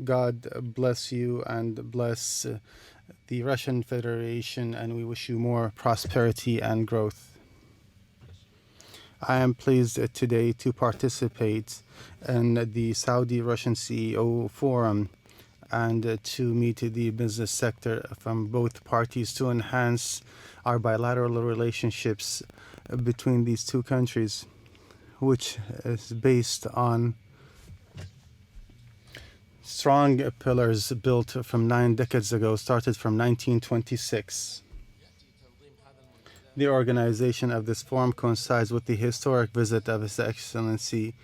God bless you and bless the Russian Federation, and we wish you more prosperity and growth. I am pleased today to participate in the Saudi-Russian CEO Forum and to meet the business sector from both parties to enhance our bilateral relationships between these two countries, which is based on strong pillars built from 9 decades ago, started from 1926. The organization of this forum coincides with the historic visit of His Excellency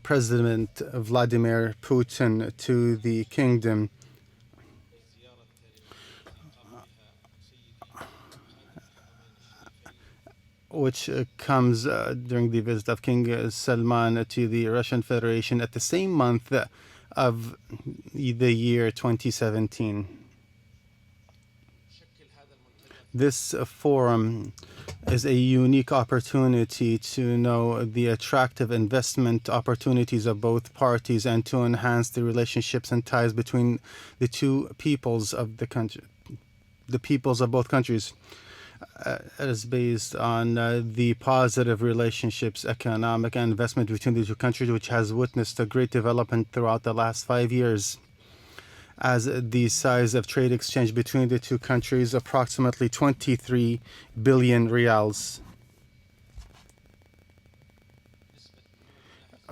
President Vladimir Putin to the kingdom, which comes during the visit of King Salman to the Russian Federation at the same month of the year 2017. This forum is a unique opportunity to know the attractive investment opportunities of both parties and to enhance the relationships and ties between the two peoples of the country, the peoples of both countries. It is based on the positive relationships, economic and investment between the two countries, which has witnessed a great development throughout the last 5 years. As the size of trade exchange between the two countries, approximately 23 billion riyals,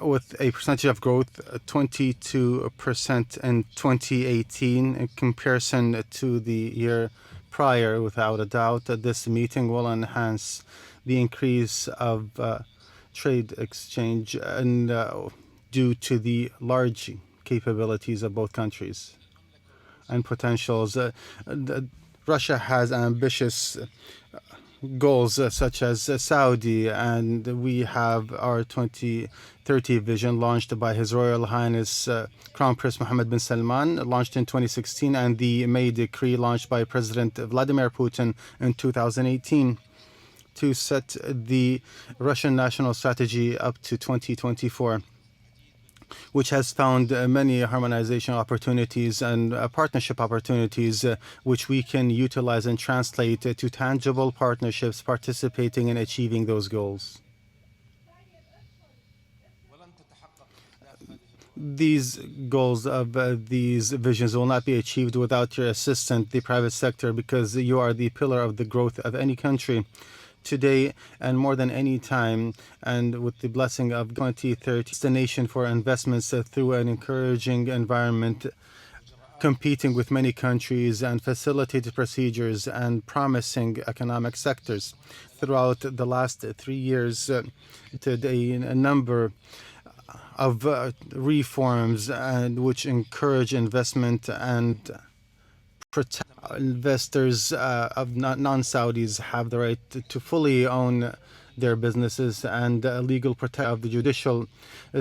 with a percentage of growth 22% in 2018 in comparison to the year prior. Without a doubt, this meeting will enhance the increase of trade exchange and due to the large capabilities of both countries and potentials. Russia has ambitious goals such as Saudi, and we have our 2030 vision launched by His Royal Highness Crown Prince Mohammed bin Salman, launched in 2016, and the May Decree launched by President Vladimir Putin in 2018 to set the Russian national strategy up to 2024, which has found many harmonization opportunities and partnership opportunities which we can utilize and translate to tangible partnerships participating in achieving those goals. These goals of these visions will not be achieved without your assistance, the private sector, because you are the pillar of the growth of any country. Today, and more than any time, and with the blessing of 2030, destination for investments through an encouraging environment, competing with many countries and facilitated procedures and promising economic sectors. Throughout the last 3 years, today a number of reforms and which encourage investment and protect investors of non-Saudis have the right to fully own their businesses, and legal protection of the judicial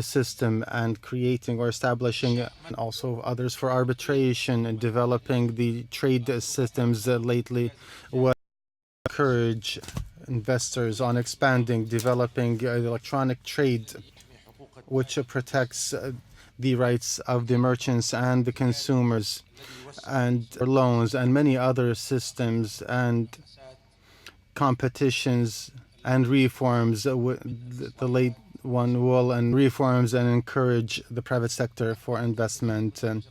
system, and creating or establishing and also others for arbitration and developing the trade systems lately will encourage investors on expanding, developing electronic trade, which protects the rights of the merchants and the consumers, and loans and many other systems and competitions and reforms. The late one will and reforms and encourage the private sector for investment. And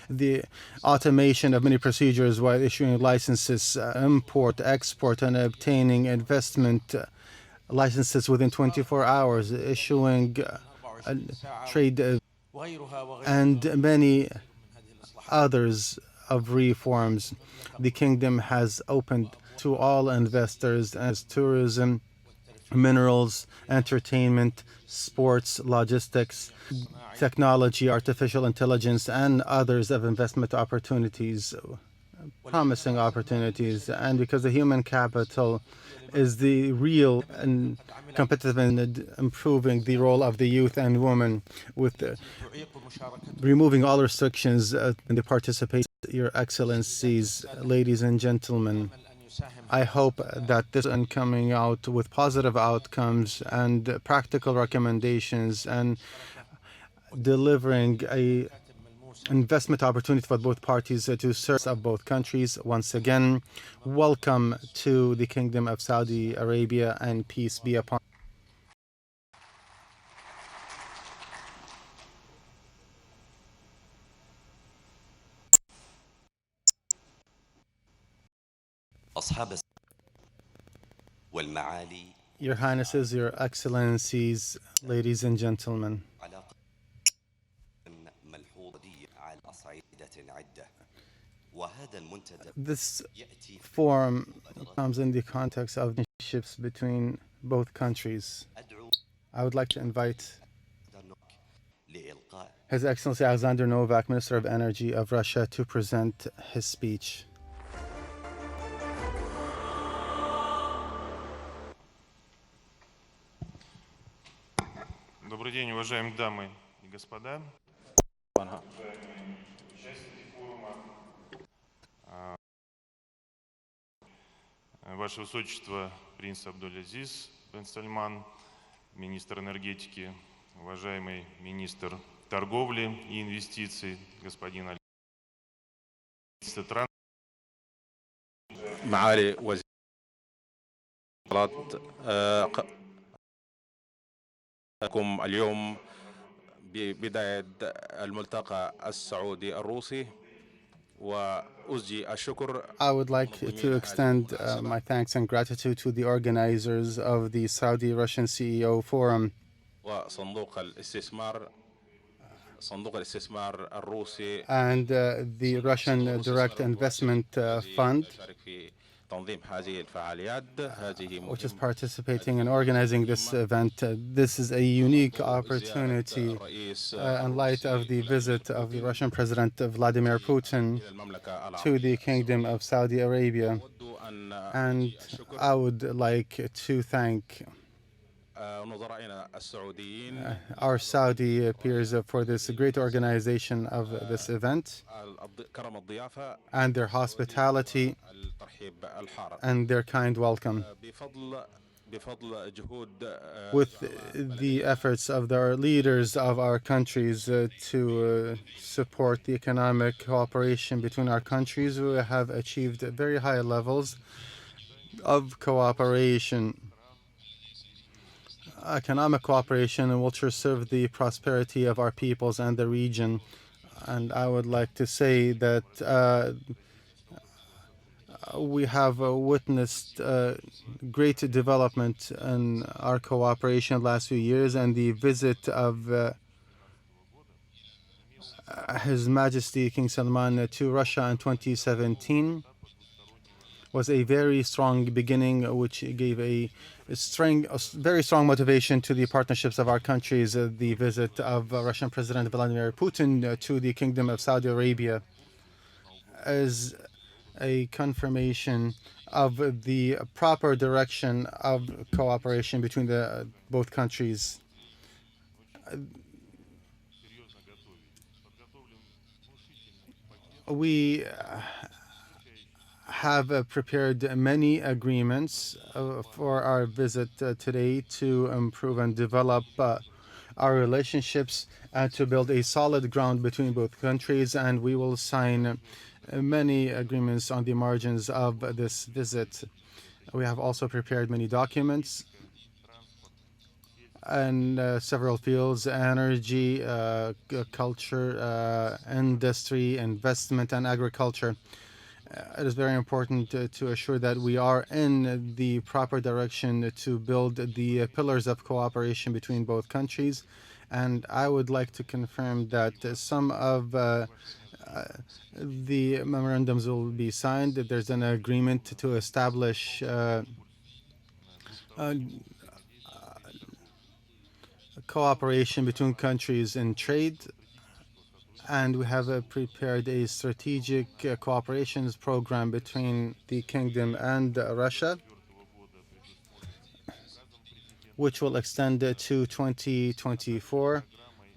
the automation of many procedures while issuing licenses, import, export, and obtaining investment licenses within 24 hours, issuing trade and many others of reforms. The kingdom has opened to all investors as tourism, minerals, entertainment, sports, logistics, technology, artificial intelligence, and others of investment opportunities, promising opportunities. And because the human capital is the real and competitive in improving the role of the youth and women, with removing all restrictions in the participation. Your Excellencies, ladies and gentlemen, I hope that this is coming out with positive outcomes and practical recommendations and delivering a investment opportunity for both parties to serve of both countries. Once again, welcome to the Kingdom of Saudi Arabia, and peace be upon. Your Highnesses, Your Excellencies, ladies and gentlemen. This forum comes in the context of relationships between both countries. I would like to invite His Excellency Alexander Novak, Minister of Energy of Russia, to present his speech. Добрый день, уважаемые дамы и господа. Участники форума, Ваше Высочество, принц Абдulaziz бен Сальман, министр энергетики, уважаемый министр торговли и инвестиций, господин Александр Новак, معالي وزير لكم اليوم ببداية الملتقى السعودي الروسي وأزجي الشكر. I would like to extend my thanks and gratitude to the organizers of the Saudi-Russian CEO Forum وصندوق الاستثمار الروسي and the Russian Direct Investment Fund, which is participating in organizing this event. This is a unique opportunity in light of the visit of the Russian President Vladimir Putin to the Kingdom of Saudi Arabia. And I would like to thank our Saudi peers for this great organization of this event and their hospitality and their kind welcome. With the efforts of the leaders of our countries to support the economic cooperation between our countries, we have achieved very high levels of cooperation. Economic cooperation which will serve the prosperity of our peoples and the region. And I would like to say that we have witnessed great development in our cooperation last few years, and the visit of His Majesty King Salman to Russia in 2017 was a very strong beginning, which gave a very strong motivation to the partnerships of our countries. The visit of Russian President Vladimir Putin to the Kingdom of Saudi Arabia is a confirmation of the proper direction of cooperation between both countries. We have prepared many agreements for our visit today to improve and develop our relationships and to build a solid ground between both countries, and we will sign many agreements on the margins of this visit. We have also prepared many documents in several fields: energy, culture, industry, investment, and agriculture. It is very important to assure that we are in the proper direction to build the pillars of cooperation between both countries. And I would like to confirm that some of the memorandums will be signed. There's an agreement to establish cooperation between countries in trade, and we have prepared a strategic cooperations program between the Kingdom and Russia, which will extend to 2024.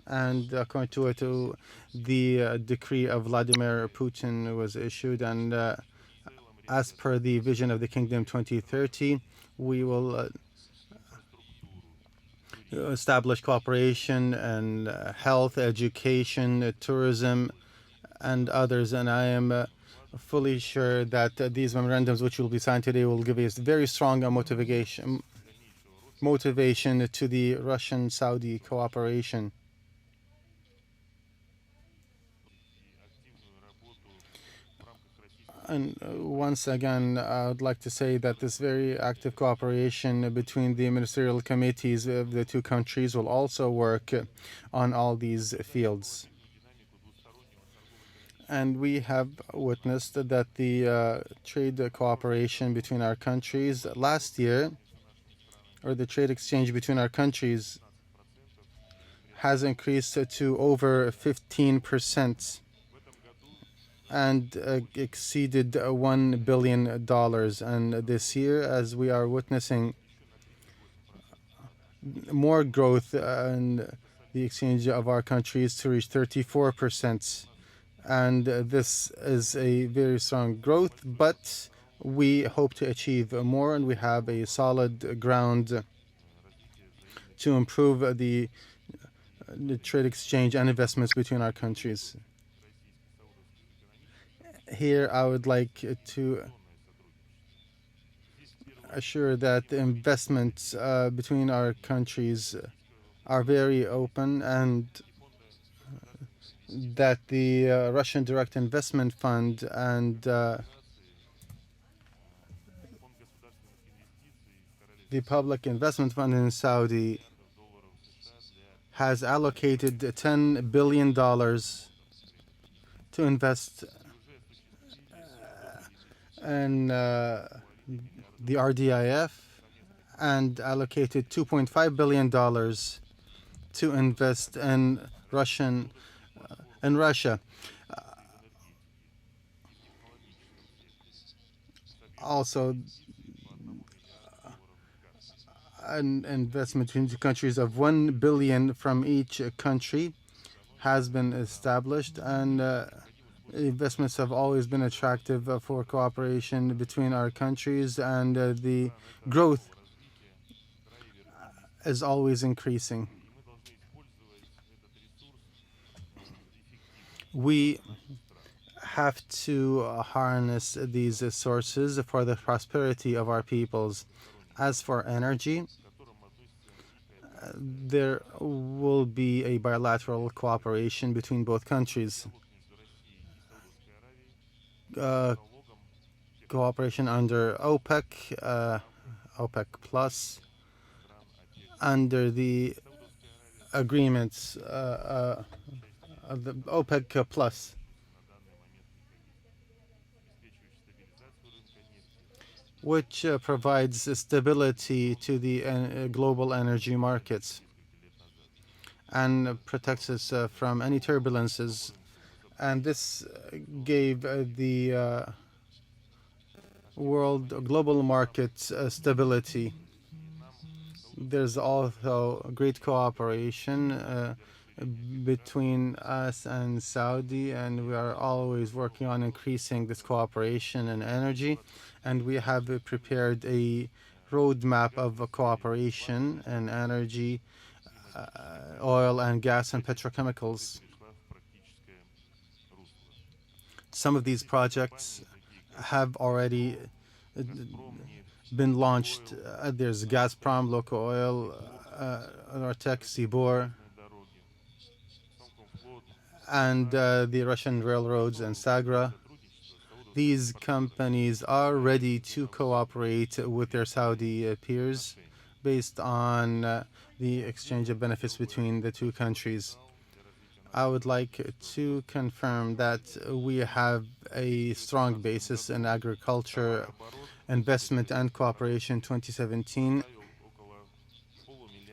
And according to the decree of Vladimir Putin was issued, and as per the vision of the Kingdom 2030, we will establish cooperation in health, education, tourism, and others. And I am fully sure that these memorandums, which will be signed today, will give a very strong motivation to the Russian-Saudi cooperation. And once again, I would like to say that this very active cooperation between the ministerial committees of the two countries will also work on all these fields. And we have witnessed that the trade cooperation between our countries last year, or the trade exchange between our countries, has increased to over 15%. And exceeded $1 billion. And this year, as we are witnessing more growth in the exchange of our countries to reach 34%. And this is a very strong growth, but we hope to achieve more, and we have a solid ground to improve the trade exchange and investments between our countries. Here, I would like to assure that the investments between our countries are very open, and that the Russian Direct Investment Fund and the Public Investment Fund in Saudi has allocated $10 billion to invest in the RDIF, and allocated $2.5 billion to invest in Russia. Also, an investment between the countries of $1 billion from each country has been established, and investments have always been attractive for cooperation between our countries, and the growth is always increasing. We have to harness these sources for the prosperity of our peoples. As for energy, there will be a bilateral cooperation between both countries. Cooperation under OPEC, OPEC Plus, under the agreements of the OPEC Plus. Which provides stability to the global energy markets and protects us from any turbulences. And this gave the global markets stability. There's also great cooperation between us and Saudi, and we are always working on increasing this cooperation in energy. And we have prepared a roadmap of cooperation in energy, oil and gas, and petrochemicals. Some of these projects have already been launched. There's Gazprom, Local Oil, Nortec, Sibor, and the Russian railroads and Sagra. These companies are ready to cooperate with their Saudi peers based on the exchange of benefits between the two countries. I would like to confirm that we have a strong basis in agriculture, investment, and cooperation. 2017,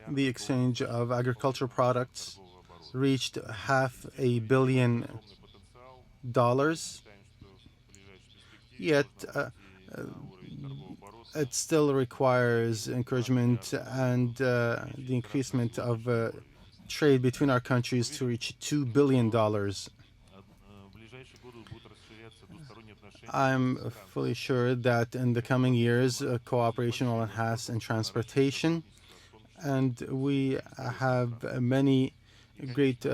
the exchange of agricultural products reached $500 million. Yet it still requires encouragement and the increasement of trade between our countries to reach $2 billion. I'm fully sure that in the coming years, cooperation will enhance in transportation, and we have many great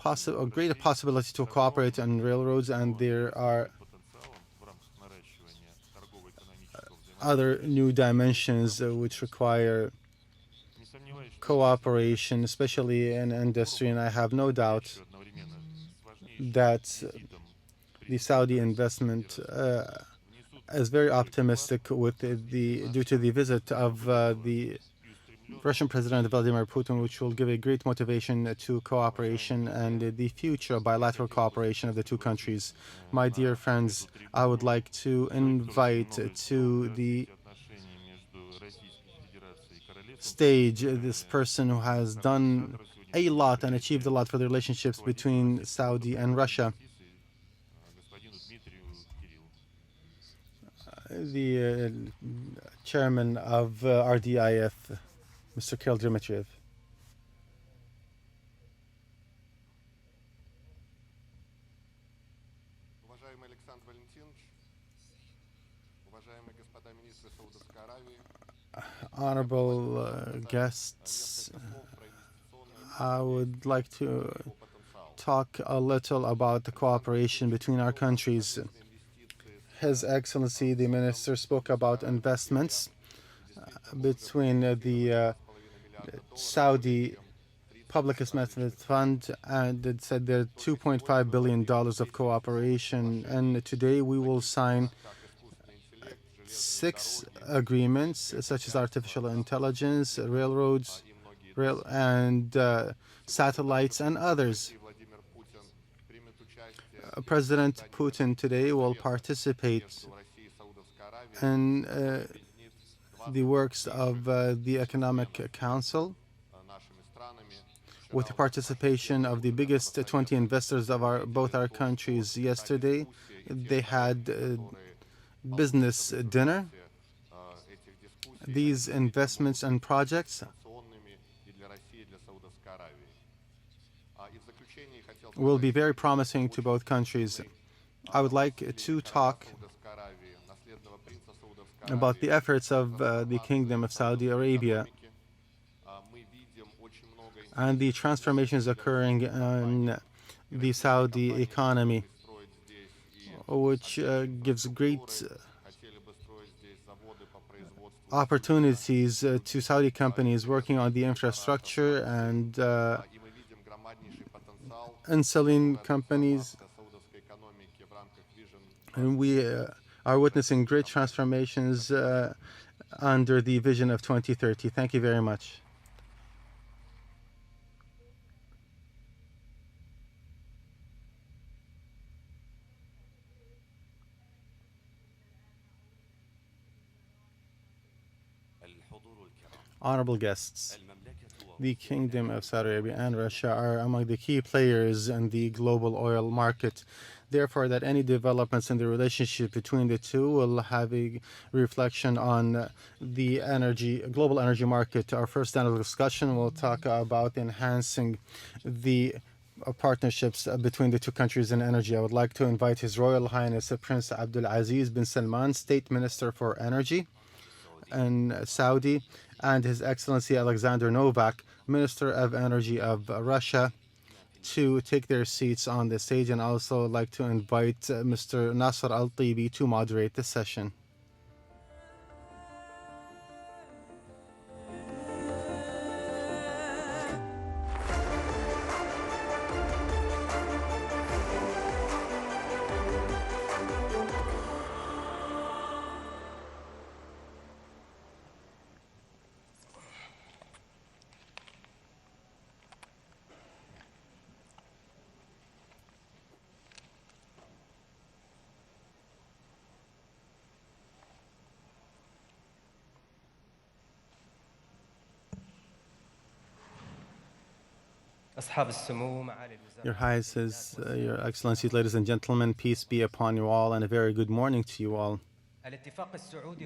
a greater possibility to cooperate on railroads, and there are other new dimensions which require cooperation, especially in industry. And I have no doubt that the Saudi investment is very optimistic with due to the visit of the Russian President Vladimir Putin, which will give a great motivation to cooperation and the future bilateral cooperation of the two countries. My dear friends, I would like to invite to the stage this person who has done a lot and achieved a lot for the relationships between Saudi and Russia, the chairman of RDIF, Mr. Kirill Dmitriev. Honorable guests, I would like to talk a little about the cooperation between our countries. His Excellency the Minister spoke about investments between the Saudi Public Investment Fund, and it said there are $2.5 billion of cooperation, and today we will sign 6 agreements such as artificial intelligence, railroads, and satellites and others. President Putin today will participate in the works of the Economic Council with the participation of the biggest 20 investors of both our countries. Yesterday, they had business dinner. These investments and projects will be very promising to both countries. I would like to talk about the efforts of the Kingdom of Saudi Arabia and the transformations occurring in the Saudi economy, which gives great opportunities to Saudi companies working on the infrastructure and selling companies. And we are witnessing great transformations under the vision of 2030. Thank you very much. Honorable guests, the Kingdom of Saudi Arabia and Russia are among the key players in the global oil market. Therefore, that any developments in the relationship between the two will have a reflection on the global energy market. Our first panel discussion will talk about enhancing the partnerships between the two countries in energy. I would like to invite His Royal Highness Prince Abdulaziz bin Salman, State Minister for Energy in Saudi, and His Excellency Alexander Novak, Minister of Energy of Russia, to take their seats on the stage. And I also like to invite Mr. Nasser Al-Tibi to moderate the session. Your Highnesses, Your Excellencies, ladies and gentlemen, peace be upon you all, and a very good morning to you all.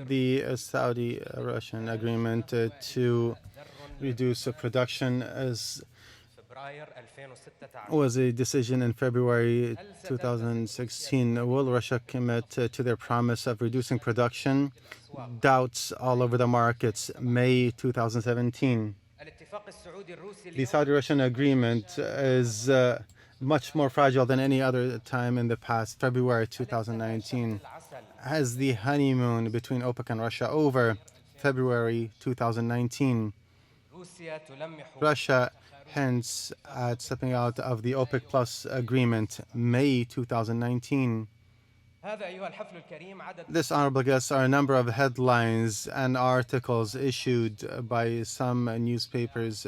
The Saudi-Russian agreement to reduce production was a decision in February 2016. Will Russia commit to their promise of reducing production? Doubts all over the markets. May 2017. The Saudi-Russian agreement is much more fragile than any other time in the past. February 2019 has the honeymoon between OPEC and Russia over. February 2019, Russia hints at stepping out of the OPEC Plus agreement. May 2019. This, honorable guests, are a number of headlines and articles issued by some newspapers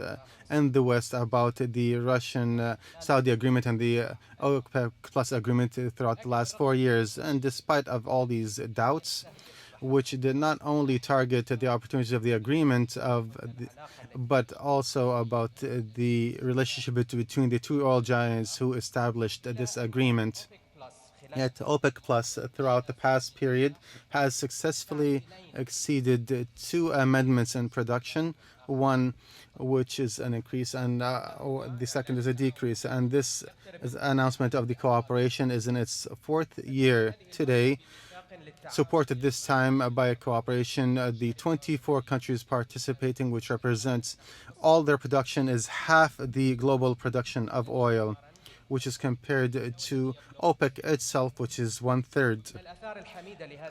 in the West about the Russian-Saudi agreement and the OPEC Plus agreement throughout the last 4 years. And despite of all these doubts, which did not only target the opportunities of the agreement, but also about the relationship between the two oil giants who established this agreement. Yet OPEC Plus, throughout the past period, has successfully exceeded 2 amendments in production, one which is an increase and the second is a decrease. And this announcement of the cooperation is in its 4th year today, supported this time by cooperation. The 24 countries participating, which represents all their production, is half the global production of oil, which is compared to OPEC itself, which is 1/3.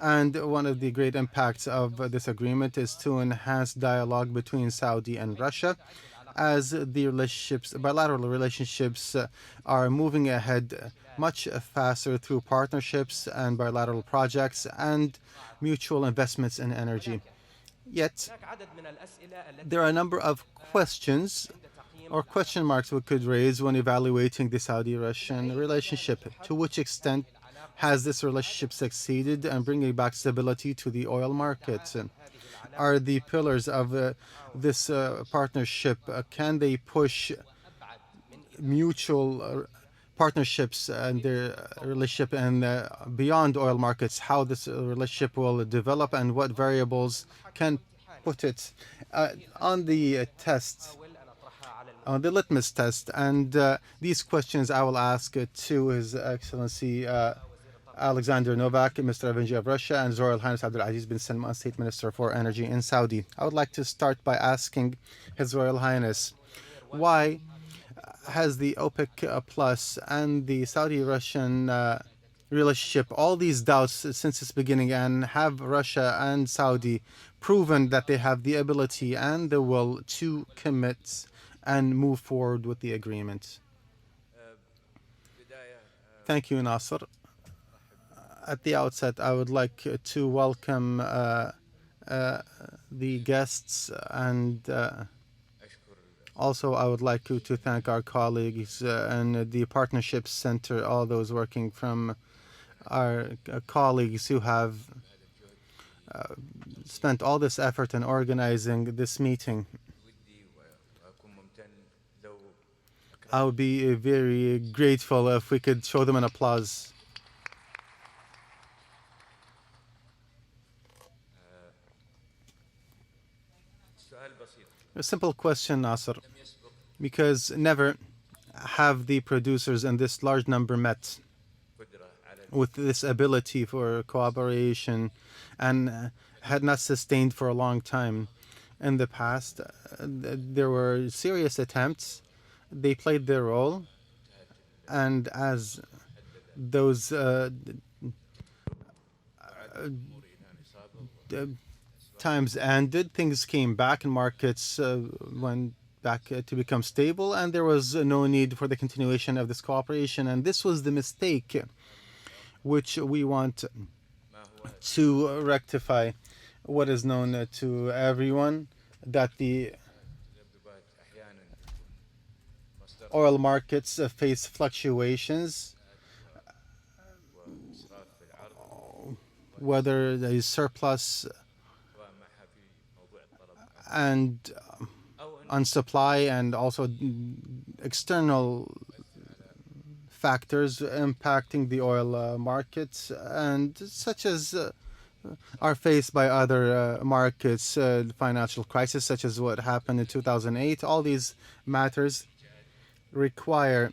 And one of the great impacts of this agreement is to enhance dialogue between Saudi and Russia, as the bilateral relationships are moving ahead much faster through partnerships and bilateral projects and mutual investments in energy. Yet, there are a number of questions or question marks we could raise when evaluating the Saudi-Russian relationship. To which extent has this relationship succeeded in bringing back stability to the oil market? Are the pillars of this partnership, can they push mutual partnerships and their relationship and beyond oil markets, how this relationship will develop and what variables can put it on the test, on the litmus test? And these questions I will ask to His Excellency Alexander Novak, Mr. of Energy of Russia, and His Royal Highness Abdulaziz bin Salman, State Minister for Energy in Saudi. I would like to start by asking His Royal Highness, why has the OPEC Plus and the Saudi-Russian relationship all these doubts since its beginning, and have Russia and Saudi proven that they have the ability and the will to commit and move forward with the agreement? Thank you, Nasser. At the outset, I would like to welcome the guests, and also I would like to thank our colleagues and the Partnership Center, all those working from our colleagues who have spent all this effort in organizing this meeting. I would be very grateful if we could show them an applause. A simple question, Nasser, because never have the producers in this large number met with this ability for cooperation, and had not sustained for a long time. In the past, there were serious attempts. They played their role, and as those times ended, things came back and markets went back to become stable, and there was no need for the continuation of this cooperation. And this was the mistake which we want to rectify. What is known to everyone, that the oil markets face fluctuations, whether there is surplus and on supply, and also external factors impacting the oil markets, and such as are faced by other markets, financial crisis such as what happened in 2008. All these matters require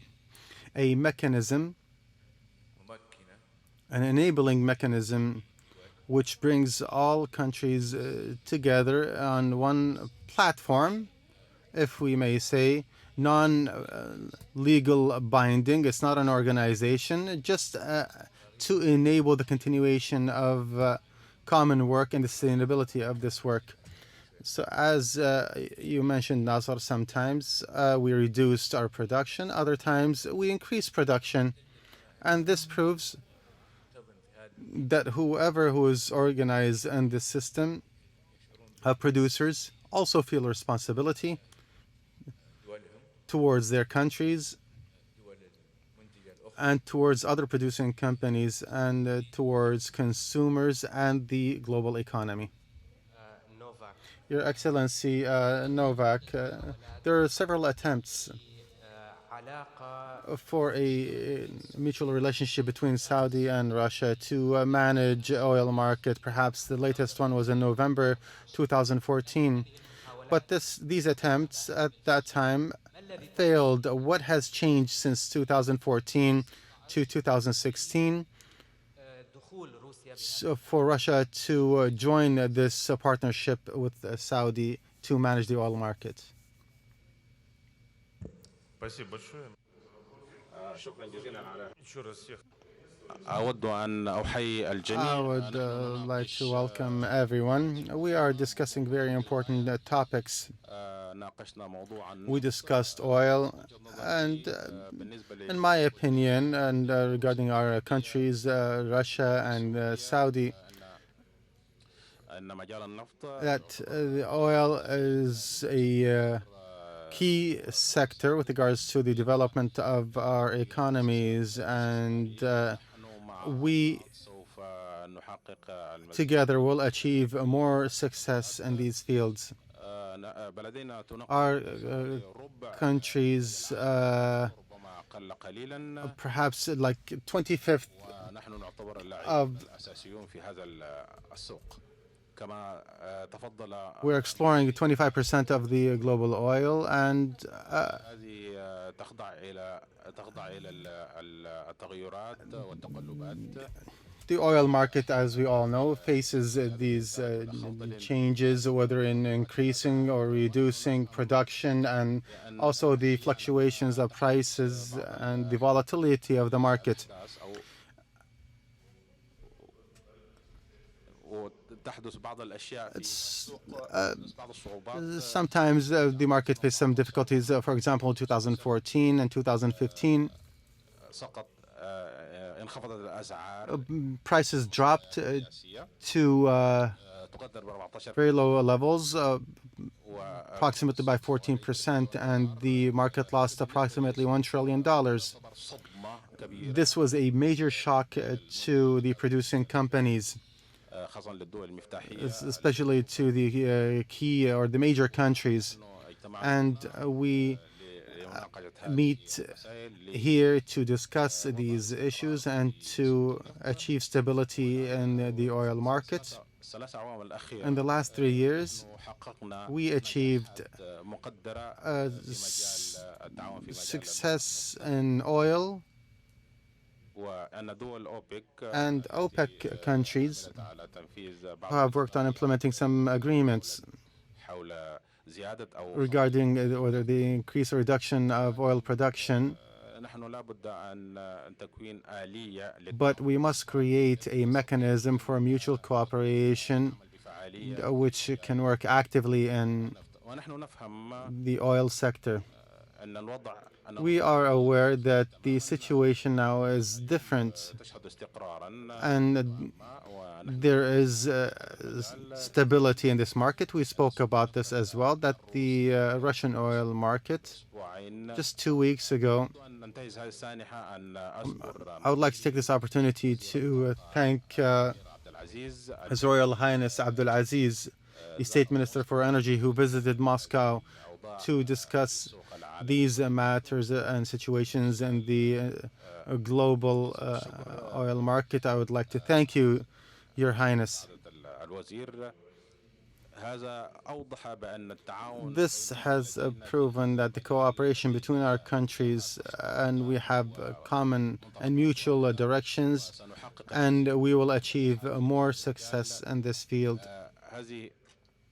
a mechanism, an enabling mechanism, which brings all countries together on one platform, if we may say, non-legal binding. It's not an organization, just to enable the continuation of common work and the sustainability of this work. So as you mentioned, Nazar, sometimes we reduced our production, other times we increased production. And this proves that whoever who is organized in the system of producers also feel responsibility towards their countries and towards other producing companies and towards consumers and the global economy. Your Excellency Novak, there are several attempts for a mutual relationship between Saudi and Russia to manage oil market. Perhaps the latest one was in November 2014. But these attempts at that time failed. What has changed since 2014 to 2016 for Russia to join this partnership with Saudi to manage the oil market? I would like to welcome everyone. We are discussing very important topics. We discussed oil, and in my opinion, and regarding our countries, Russia and Saudi, that the oil is a key sector with regards to the development of our economies, and we together will achieve more success in these fields. Our countries perhaps like 25th of we're exploring 25% of the global oil, and the oil market, as we all know, faces these changes, whether in increasing or reducing production, and also the fluctuations of prices and the volatility of the market. Sometimes the market faced some difficulties. For example, in 2014 and 2015, prices dropped to very low levels, approximately by 14%, and the market lost approximately $1 trillion. This was a major shock to the producing companies, especially to the key or the major countries. And we meet here to discuss these issues and to achieve stability in the oil market. In the last 3 years, we achieved success in oil, and OPEC countries have worked on implementing some agreements regarding whether the increase or reduction of oil production. But we must create a mechanism for mutual cooperation which can work actively in the oil sector. We are aware that the situation now is different, and there is stability in this market. We spoke about this as well, that the Russian oil market, just 2 weeks ago, I would like to take this opportunity to thank His Royal Highness Abdulaziz, the State Minister for Energy, who visited Moscow to discuss these matters and situations in the global oil market. I would like to thank you, Your Highness. This has proven that the cooperation between our countries, and we have common and mutual directions, and we will achieve more success in this field.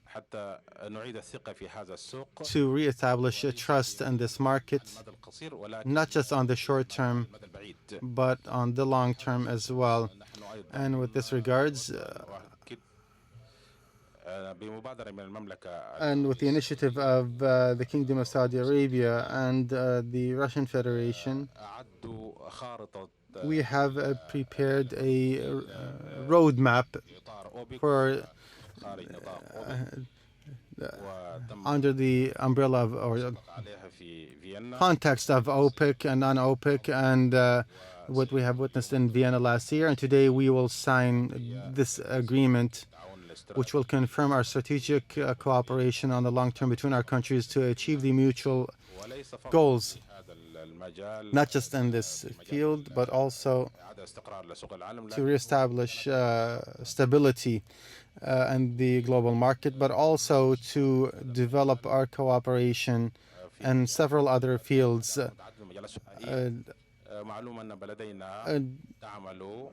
حتى نعيد الثقة في هذا السوق to reestablish a trust in this market, المدى القصير ولكن not just on the short term, المدى البعيد. but on the long term as well. نحن أيضا And with this regards, نؤكد بمبادرة من المملكة and with the initiative of the Kingdom of Saudi Arabia and the Russian Federation, أعدوا خارطة we have prepared a roadmap إطار أوبك for خارج نطاق أوبك وتم under the umbrella of, or عليها في فيينا context of OPEC and non-OPEC, and what we have witnessed in Vienna last year. And today we will sign this agreement, which will confirm our strategic cooperation on the long term between our countries to achieve the mutual وليس فقط goals, في هذا المجال not just in this field, but also إعادة استقرار لسوق العالم to reestablish stability in the global market, but also to develop our cooperation in several other fields. متعدد المجالات السكانية. معلوم أن بلدينا تعمل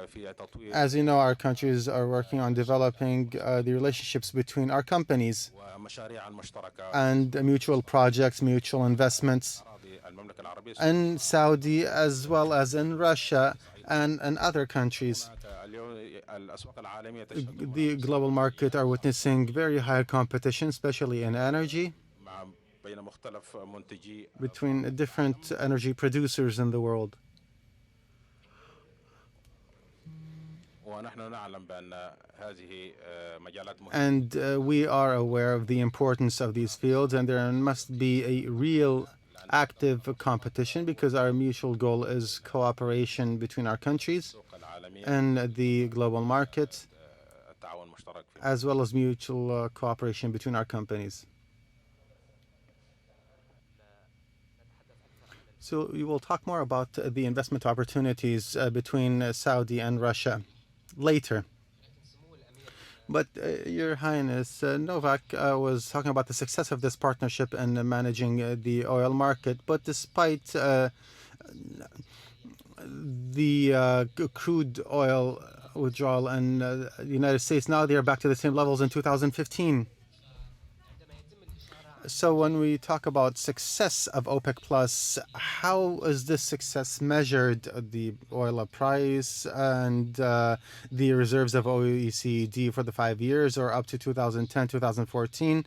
في تطوير As you know, our countries are working on developing the relationships between our companies ومشاريع مشتركة and mutual projects, mutual investments أراضي المملكة العربية in Saudi as well as in Russia and in other countries. اليوم الأسواق العالمية تشهد The global market are witnessing very high competition, especially in energy, بين مختلف منتجي between different energy producers in the world. ونحن نعلم بأن هذه مجالات مهمة. And we are aware of the importance of these fields, and there must be a real active competition because our mutual goal is cooperation between our countries السوق العالمي and the global market, التعاون المشترك في as well as mutual cooperation between our companies. So we will talk more about the investment opportunities between Saudi and Russia later. But Your Highness, Novak was talking about the success of this partnership in managing the oil market. But despite the crude oil withdrawal in the United States, now they are back to the same levels in 2015. So when we talk about success of OPEC Plus, how is this success measured? The oil price and the reserves of OECD for the 5 years, or up to 2010, 2014,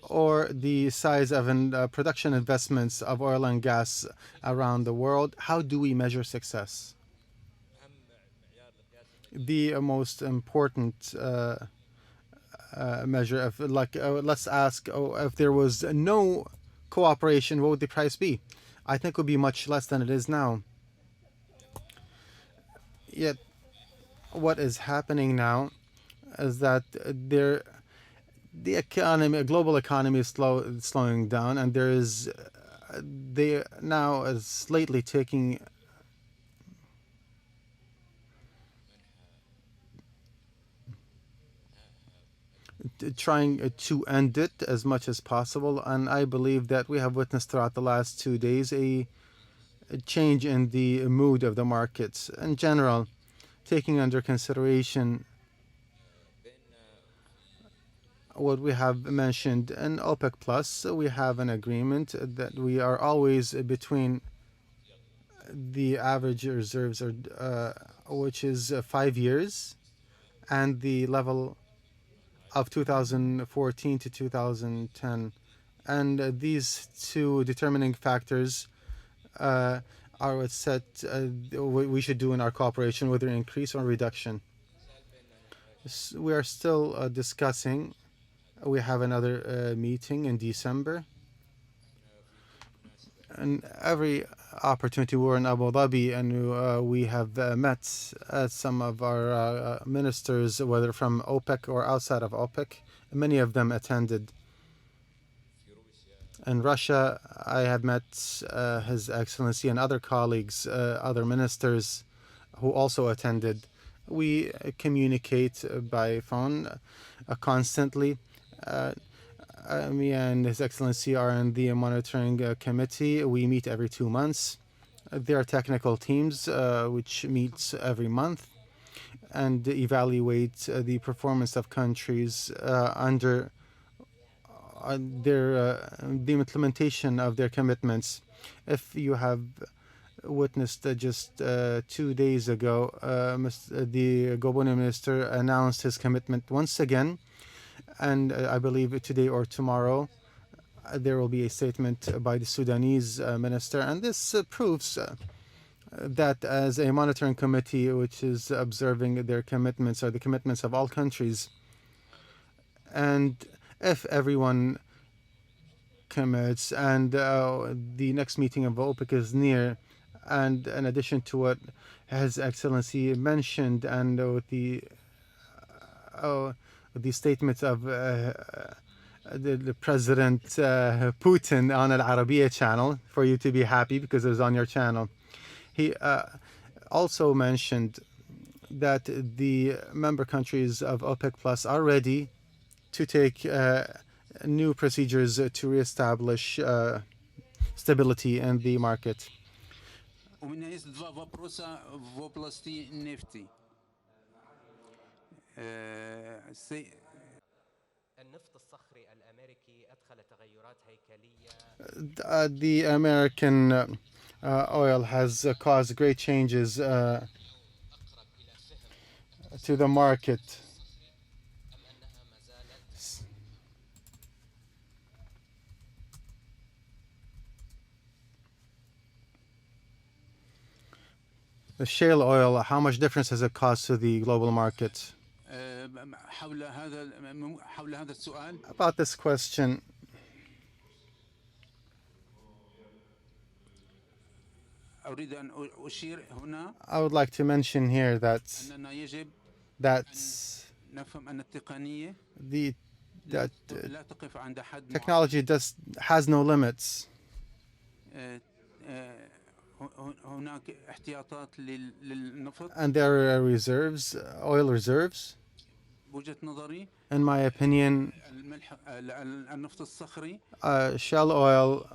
or the size of production investments of oil and gas around the world? How do we measure success? The most important measure of, let's ask, if there was no cooperation, what would the price be? I think it would be much less than it is now. Yet what is happening now is that the economy, global economy is slowing down, and they now is lately taking trying to end it as much as possible. And I believe that we have witnessed throughout the last 2 days a change in the mood of the markets in general, taking under consideration what we have mentioned in OPEC Plus. We have an agreement that we are always between the average reserves, which is 5 years, and the level of 2014 to 2010. And these two determining factors are what set what we should do in our cooperation, whether increase or reduction. We are still discussing. We have another meeting in December. And every opportunity, we're in Abu Dhabi, and we have met some of our ministers, whether from OPEC or outside of OPEC. Many of them attended. In Russia, I have met His Excellency and other colleagues, other ministers who also attended. We communicate by phone constantly. Me and His Excellency are in the monitoring committee. We meet every 2 months. There are technical teams which meets every month. and evaluate the performance of countries under the implementation of their commitments. If you have witnessed just 2 days ago, the Gabonian minister announced his commitment once again, and I believe today or tomorrow there will be a statement by the Sudanese minister, and this proves that as a monitoring committee which is observing their commitments or the commitments of all countries, and if everyone commits and the next meeting of OPEC is near, and in addition to what His Excellency mentioned, and with the statements of the President Putin on Al Arabiya channel, for you to be happy because it was on your channel. He also mentioned that the member countries of OPEC Plus are ready to take new procedures to reestablish stability in the market. The American oil has caused great changes to the market. The shale oil, how much difference has it caused to the global market? About this question, I would like to mention here that technology has no limits. And there are reserves, oil reserves. In my opinion, shale oil,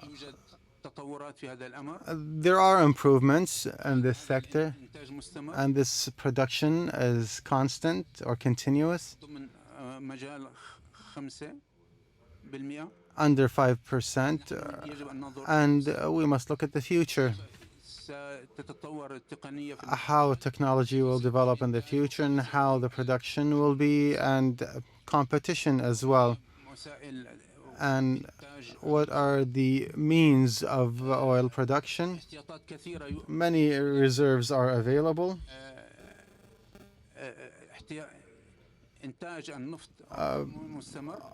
there are improvements in this sector, and this production is constant or continuous, under 5%, and we must look at the future, how technology will develop in the future and how the production will be, and competition as well, and what are the means of oil production. Many reserves are available.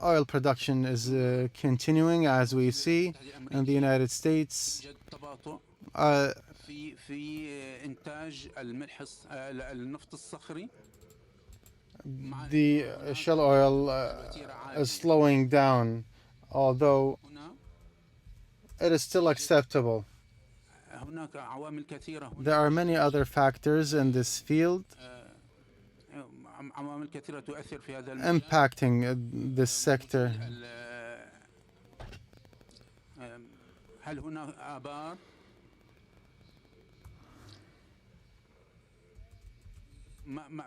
Oil production is continuing, as we see in the United States. The shale oil is slowing down, although it is still acceptable. There are many other factors in this field impacting this sector.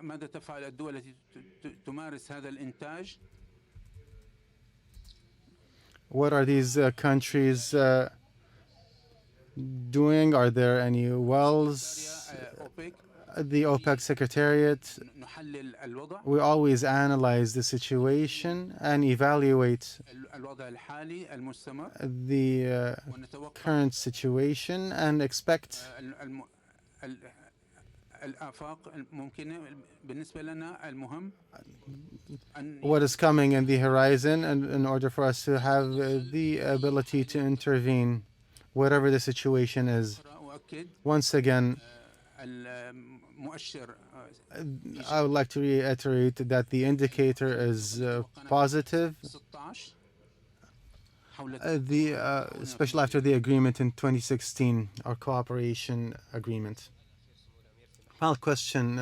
ماذا تفعل الدول التي تمارس هذا الإنتاج؟ What are these countries doing? Are there any wells? The OPEC Secretariat, we always analyze the situation and evaluate the current situation and expect what is coming in the horizon, and in order for us to have the ability to intervene, whatever the situation is. Once again, I would like to reiterate that the indicator is positive, especially after the agreement in 2016, our cooperation agreement. Final question,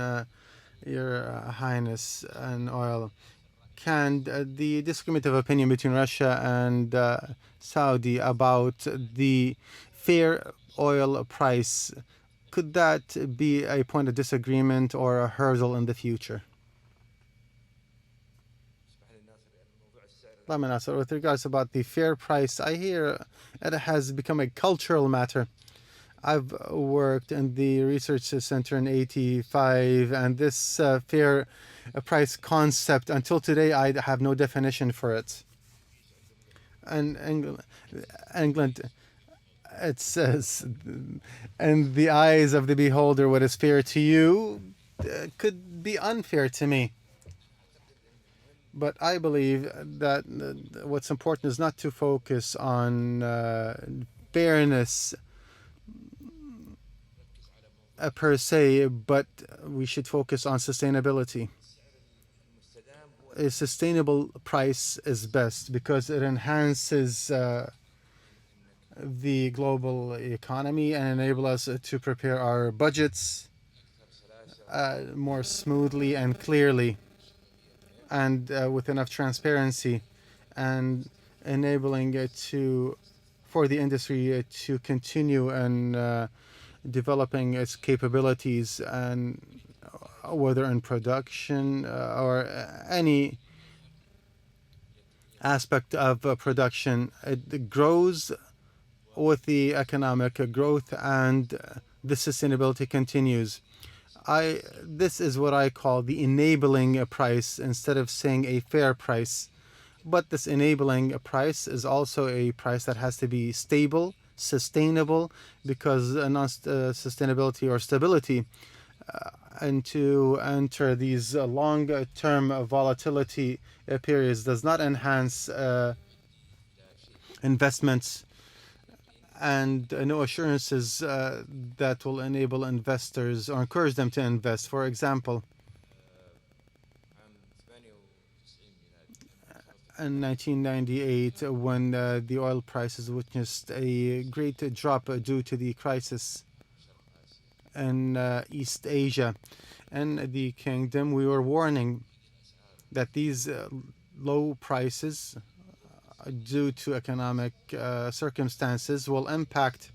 Your Highness, on oil. Can the disagreement of opinion between Russia and Saudi about the fair oil price Could that be a point of disagreement or a hurdle in the future? With regards about the fair price, I hear it has become a cultural matter. I've worked in the research center in '85, and this fair price concept, until today, I have no definition for it. And England, it says, in the eyes of the beholder, what is fair to you could be unfair to me. But I believe that what's important is not to focus on fairness per se, but we should focus on sustainability. A sustainable price is best because it enhances the global economy and enable us to prepare our budgets more smoothly and clearly, and with enough transparency, and enabling it for the industry to continue and developing its capabilities, and whether in production or any aspect of production. It grows with the economic growth, and the sustainability continues. This is what I call the enabling price, instead of saying a fair price. But this enabling price is also a price that has to be stable, sustainable, because sustainability or stability and to enter these long-term volatility periods does not enhance investments, and no assurances that will enable investors or encourage them to invest. For example, in 1998, when the oil prices witnessed a great drop due to the crisis in East Asia and the kingdom, we were warning that these low prices due to economic circumstances will impact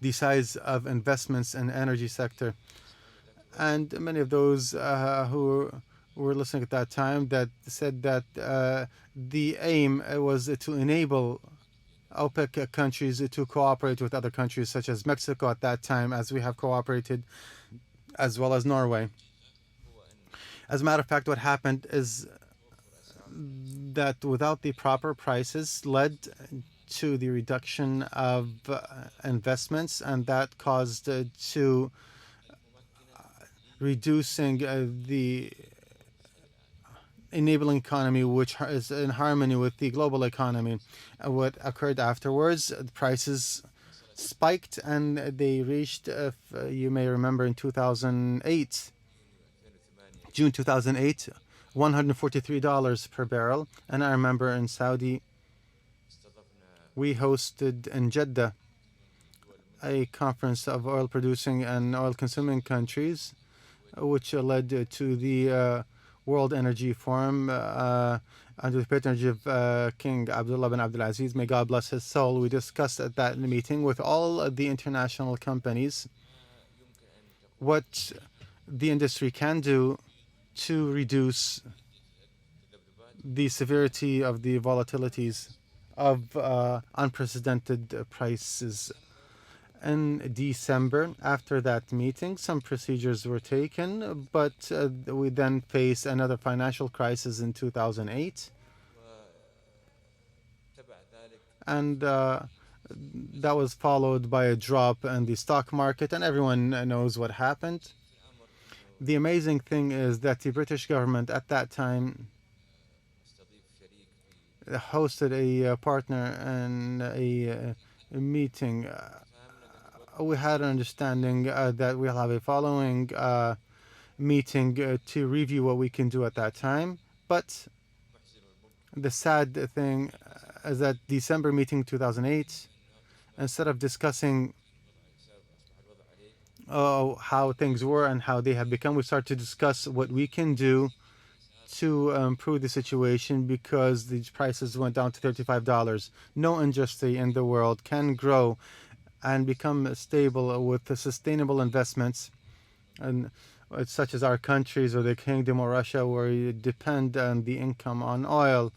the size of investments in the energy sector. And many of those who were listening at that time that said that the aim was to enable OPEC countries to cooperate with other countries such as Mexico at that time, as we have cooperated, as well as Norway. As a matter of fact, what happened is that without the proper prices led to the reduction of investments, and that caused to reducing the enabling economy, which is in harmony with the global economy. What occurred afterwards, the prices spiked, and they reached, if you may remember, in 2008, June 2008, $143 per barrel. And I remember in Saudi, we hosted in Jeddah a conference of oil producing and oil consuming countries, which led to the World Energy Forum under the patronage of King Abdullah bin Abdulaziz. May God bless his soul. We discussed at that meeting with all of the international companies what the industry can do to reduce the severity of the volatilities of unprecedented prices. In December, after that meeting, some procedures were taken, but we then faced another financial crisis in 2008. And that was followed by a drop in the stock market, and everyone knows what happened. The amazing thing is that the British government at that time hosted a partner and a meeting. We had an understanding that we'll have a following meeting to review what we can do at that time. But the sad thing is that December meeting 2008, instead of discussing how things were and how they have become, we started to discuss what we can do to improve the situation, because the prices went down to $35. No industry in the world can grow and become stable with the sustainable investments, and such as our countries or the Kingdom or Russia, where you depend on the income on oil,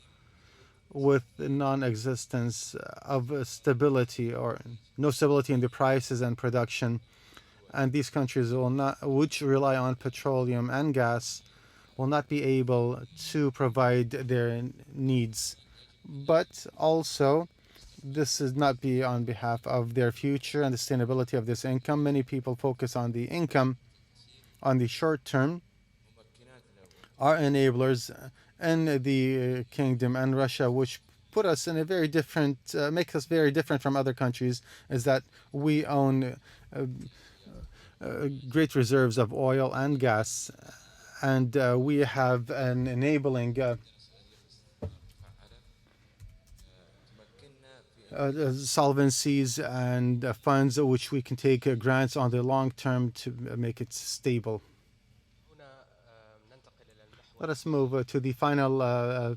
with the non-existence of stability or no stability in the prices and production. And these countries will not, which rely on petroleum and gas, will not be able to provide their needs. But also, this is not be on behalf of their future and the sustainability of this income. Many people focus on the income on the short term. Our enablers in the Kingdom and Russia, which put us in a very different, makes us very different from other countries, is that we own great reserves of oil and gas, and we have an enabling solvencies and funds which we can take grants on the long term to make it stable. Let us move to the final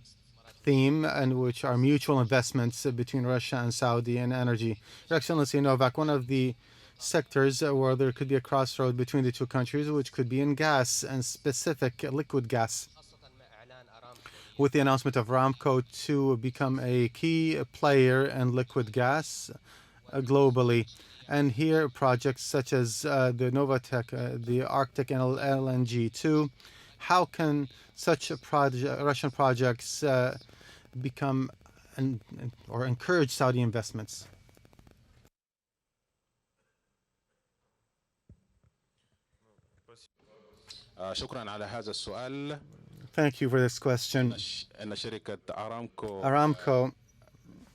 theme, in which are mutual investments between Russia and Saudi in energy. Your Excellency Novak, one of the sectors where there could be a crossroad between the two countries, which could be in gas and specific liquid gas, with the announcement of Aramco to become a key player in liquid gas globally. And here projects such as the Novatech, the Arctic and LNG2, how can such Russian projects become or encourage Saudi investments? شكرا على هذا السؤال. Thank you for this question. أن شركة Aramco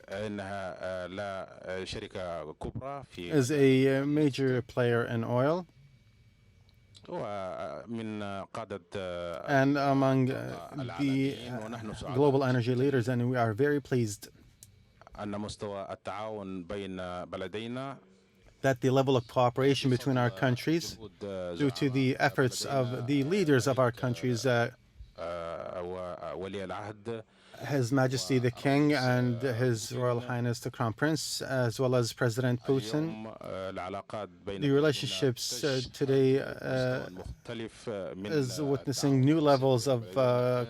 إنها لا شركة كبرى في is a major player in oil ومن قادة and among the global energy leaders, and we are very pleased أن مستوى التعاون بين بلدينا that the level of cooperation between our countries, due to the efforts of the leaders of our countries, ولي العهد His Majesty the King and His Royal Highness the Crown Prince, as well as President Putin. The relationships today is witnessing new levels of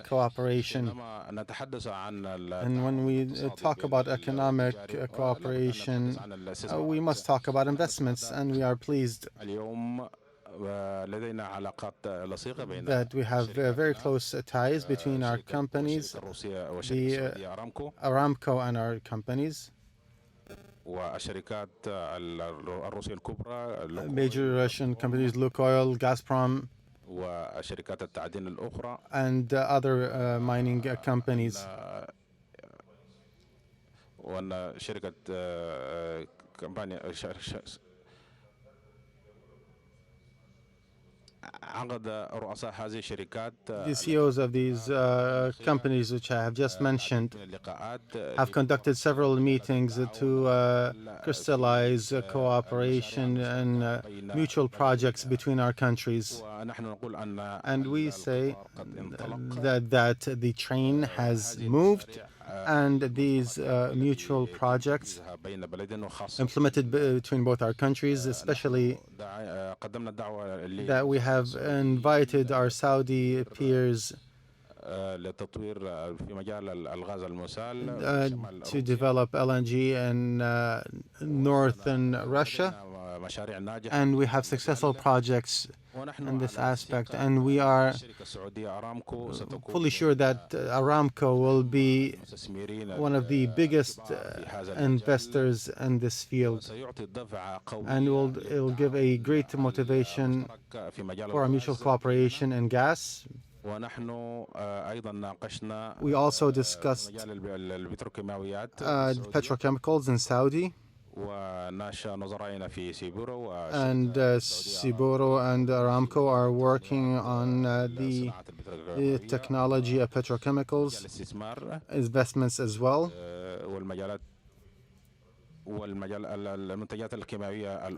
cooperation. And when we talk about economic cooperation, we must talk about investments, and we are pleased that we have very close ties between our companies, the Aramco and our companies, major Russian companies, Lukoil, Gazprom, and other mining companies. The CEOs of these companies, which I have just mentioned, have conducted several meetings to crystallize cooperation and mutual projects between our countries. And we say that the train has moved, and these mutual projects implemented between both our countries, especially that we have invited our Saudi peers to develop LNG in northern Russia, and we have successful projects in this aspect, and we are fully sure that Aramco will be one of the biggest investors in this field, and it will give a great motivation for our mutual cooperation in gas. We also discussed petrochemicals in Saudi, and Siburo and Aramco are working on the technology of petrochemicals, investments as well,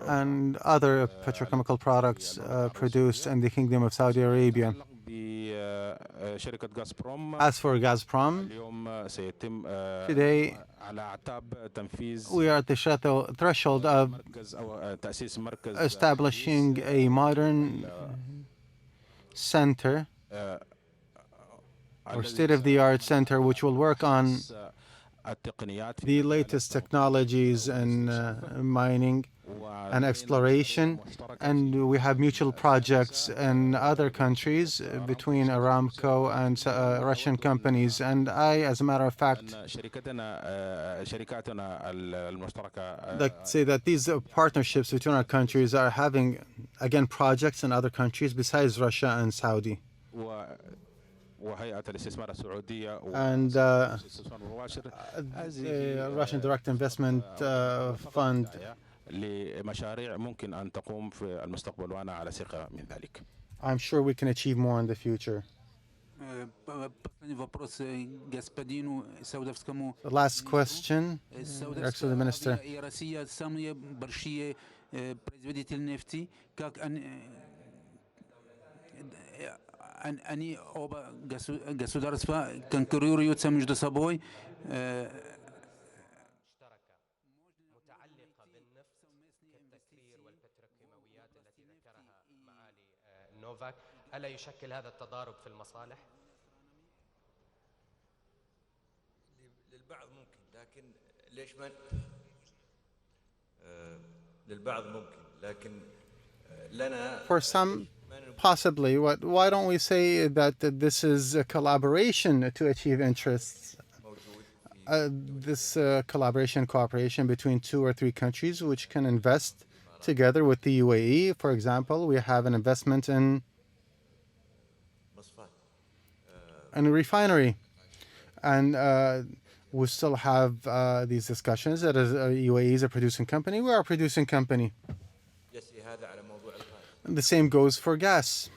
and other petrochemical products produced in the Kingdom of Saudi Arabia. لشركة غازبروم As for Gazprom, اليوم سيتم today على أعتاب تنفيذ we are at the threshold of مركز أو تأسيس مركز establishing a modern center or state-of-the-art center which will work on التقنيات the latest technologies in mining and exploration, and we have mutual projects in other countries between Aramco and Russian companies. And I, as a matter of fact, شركاتنا المشتركة like to say that these partnerships between our countries are having, again, projects in other countries besides Russia and Saudi. وهيئة الاستثمار السعودية And والاستثمار المباشر the Russian Direct Investment Fund, لمشاريع ممكن أن تقوم في المستقبل وأنا على ثقة من ذلك. I'm sure we can achieve more in the future. Последний вопрос господину Саудовскому. The last question, Саудовская Excellent Minister. Аравия и Россия самые большие производители нефти. Как они оба государства конкурируются между собой. نوفاك ألا يشكل هذا التضارب في المصالح؟ للبعض ممكن لكن ليش ما للبعض ممكن لكن لنا For some, possibly. Why don't we say that this is a collaboration to achieve interests? This collaboration, cooperation between 2 or 3 countries which can invest together with the UAE. For example, we have an investment in a refinery. And we still have these discussions that UAE is a producing company. We are a producing company. And the same goes for gas.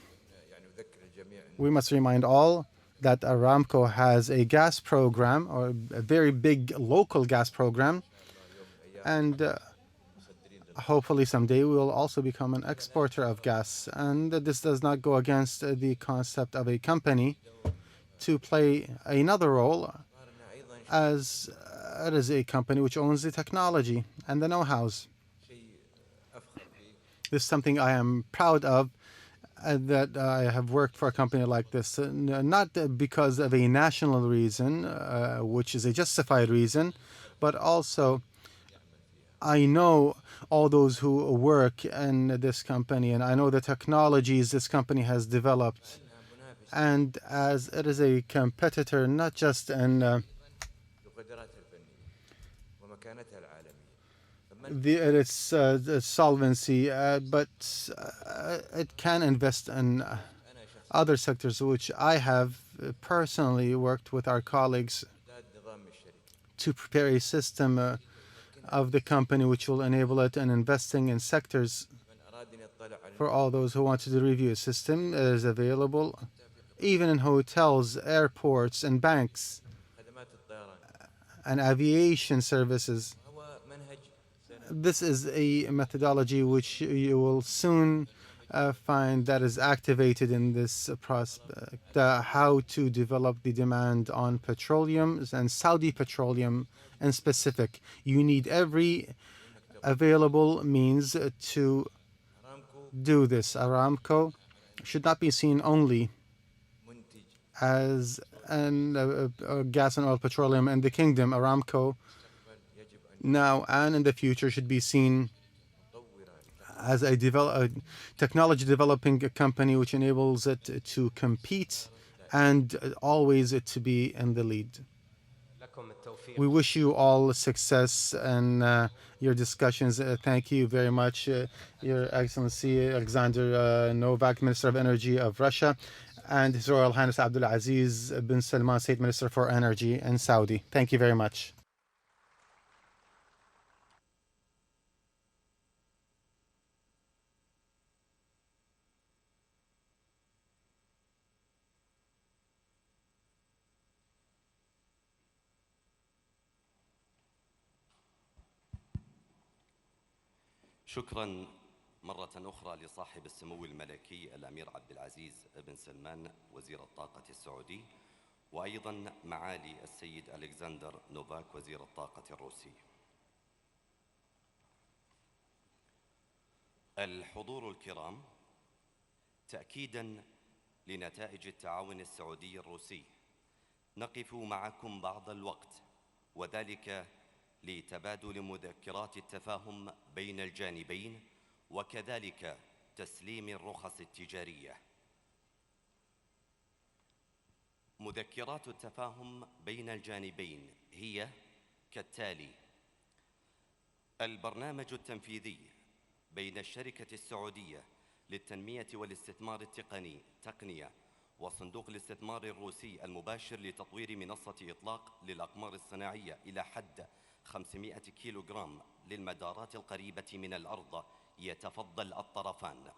We must remind all that Aramco has a gas program, or a very big local gas program. And hopefully someday we will also become an exporter of gas. And this does not go against the concept of a company to play another role, as it is a company which owns the technology and the know-hows. This is something I am proud of, that I have worked for a company like this, not because of a national reason, which is a justified reason, but also I know all those who work in this company, and I know the technologies this company has developed. And as it is a competitor, not just in its solvency, but it can invest in other sectors, which I have personally worked with our colleagues to prepare a system of the company which will enable it in investing in sectors. For all those who want to review a system, it is available even in hotels, airports, and banks, and aviation services. This is a methodology which you will soon find that is activated in this prospect, how to develop the demand on petroleum and Saudi petroleum in specific. You need every available means to do this. Aramco should not be seen only as gas and oil petroleum in the kingdom. Aramco now and in the future should be seen as a technology developing company which enables it to compete and always to be in the lead. We wish you all success in your discussions. Thank you very much, Your Excellency Alexander Novak, Minister of Energy of Russia, and His Royal Highness Abdulaziz bin Salman, State Minister for Energy in Saudi. Thank you very much. شكرا مرة أخرى لصاحب السمو الملكي الأمير عبد العزيز بن سلمان وزير الطاقة السعودي، وأيضا معالي السيد ألكسندر نوفاك وزير الطاقة الروسي. الحضور الكرام، تأكيدا لنتائج التعاون السعودي الروسي نقف معكم بعض الوقت، وذلك لتبادل مذكرات التفاهم بين الجانبين وكذلك تسليم الرخص التجارية. مذكرات التفاهم بين الجانبين هي كالتالي: البرنامج التنفيذي بين الشركة السعودية للتنمية والاستثمار التقني تقنية وصندوق الاستثمار الروسي المباشر لتطوير منصة إطلاق للأقمار الصناعية إلى حد 500 كيلوغرام للمدارات القريبة من الأرض، يتفضل الطرفان.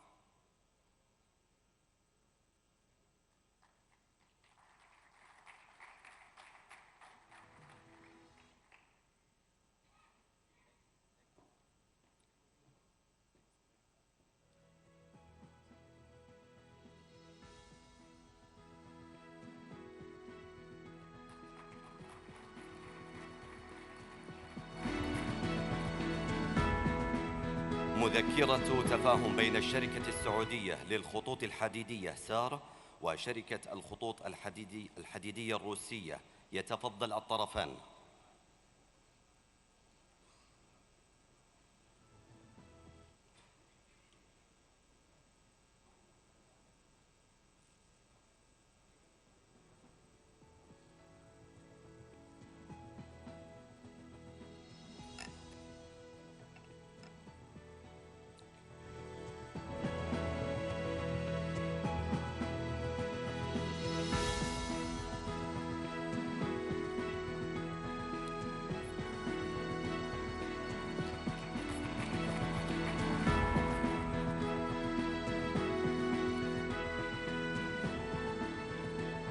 مذكرة تفاهم بين الشركة السعودية للخطوط الحديدية سار وشركة الخطوط الحديدية الروسية، يتفضل الطرفان.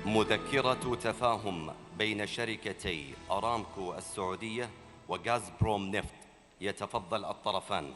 مذكرة تفاهم بين شركتي أرامكو السعودية وغازبروم نفط، يتفضل الطرفان.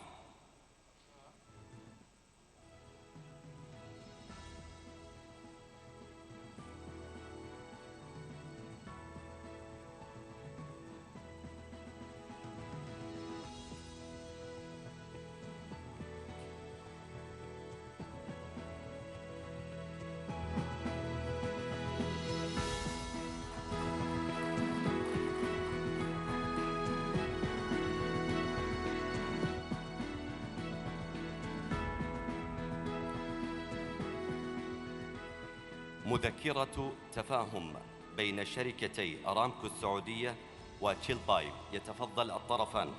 مذكرة تفاهم بين شركتي أرامكو السعودية وتشيل بايب، يتفضل الطرفان.